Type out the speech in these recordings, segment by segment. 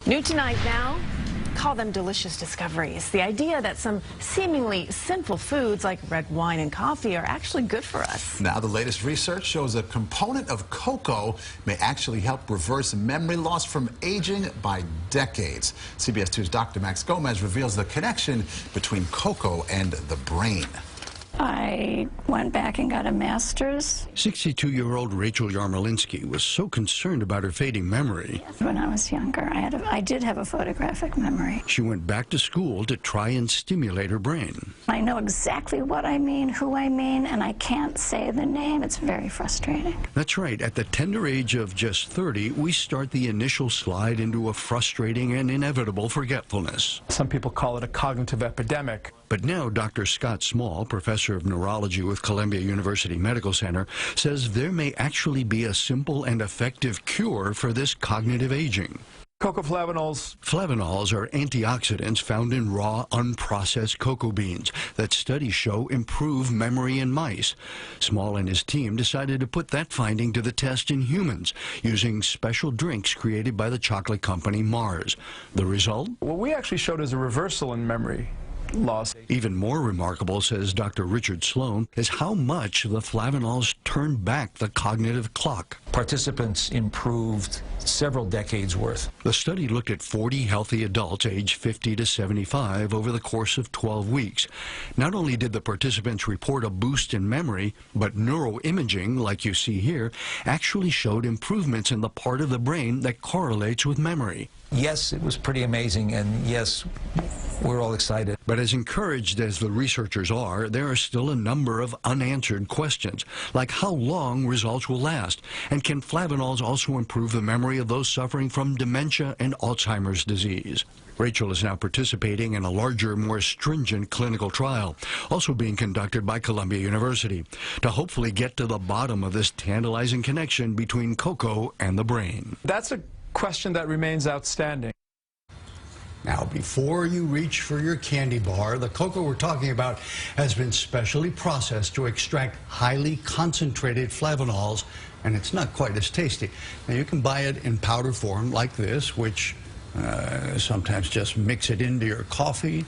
New tonight now, call them delicious discoveries. The idea that some seemingly simple foods like red wine and coffee are actually good for us. Now, the latest research shows a component of cocoa may actually help reverse memory loss from aging by decades. CBS 2's Dr. Max Gomez reveals the connection between cocoa and the brain. I went back and got a master's. 62-year-old Rachel Yarmolinsky was so concerned about her fading memory. When I was younger, I did have a photographic memory. She went back to school to try and stimulate her brain. I know exactly what I mean, who I mean, and I can't say the name. It's very frustrating. That's right. At the tender age of just 30, we start the initial slide into a frustrating and inevitable forgetfulness. Some people call it a cognitive epidemic. But now Dr. Scott Small, professor of neurology with Columbia University Medical Center, says there may actually be a simple and effective cure for this cognitive aging. Cocoa flavonols. Flavonols are antioxidants found in raw, unprocessed cocoa beans that studies show improve memory in mice. Small and his team decided to put that finding to the test in humans using special drinks created by the chocolate company Mars. The result? What we actually showed is a reversal in memory loss. Even more remarkable, says Dr. Richard Sloan, is how much the flavonols turned back the cognitive clock. Participants improved several decades worth. The study looked at 40 healthy adults aged 50 to 75 over the course of 12 weeks. Not only did the participants report a boost in memory, but neuroimaging, like you see here, actually showed improvements in the part of the brain that correlates with memory. Yes, it was pretty amazing, and yes, we're all excited. But as encouraged as the researchers are, there are still a number of unanswered questions, like how long results will last, and can flavonols also improve the memory of those suffering from dementia and Alzheimer's disease? Rachel is now participating in a larger, more stringent clinical trial, also being conducted by Columbia University, to hopefully get to the bottom of this tantalizing connection between cocoa and the brain. That's a question that remains outstanding. Now, before you reach for your candy bar, the cocoa we're talking about has been specially processed to extract highly concentrated flavonols, and it's not quite as tasty. Now, you can buy it in powder form like this, which sometimes just mix it into your coffee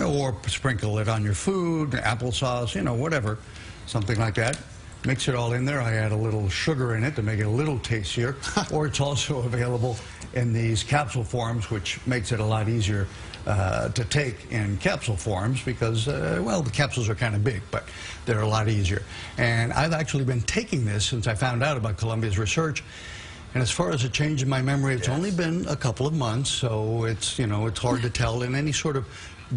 or sprinkle it on your food, applesauce, you know, whatever, something like that. Mix it all in there. I add a little sugar in it to make it a little tastier. Or it's also available in these capsule forms, which makes it a lot easier to take in capsule forms because, well, the capsules are kind of big, but they're a lot easier. And I've actually been taking this since I found out about Columbia's research. And as far as a change in my memory, it's only been a couple of months, so it's, you know, it's hard to tell in any sort of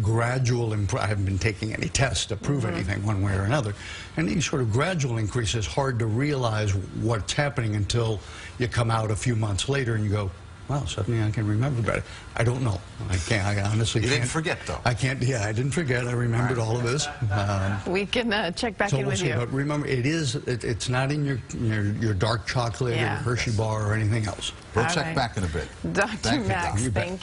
gradual I haven't been taking any tests to prove anything one way or another. And any sort of gradual increase is hard to realize what's happening until you come out a few months later and you go, wow, suddenly I can remember better. I don't know. I can't. I honestly can't. You didn't forget, though. I can't. Yeah, I didn't forget. I remembered all of this. We can check back in with you. But remember, it's not in your dark chocolate or Hershey bar or anything else. We'll check back in a bit. Dr. Max, thank you.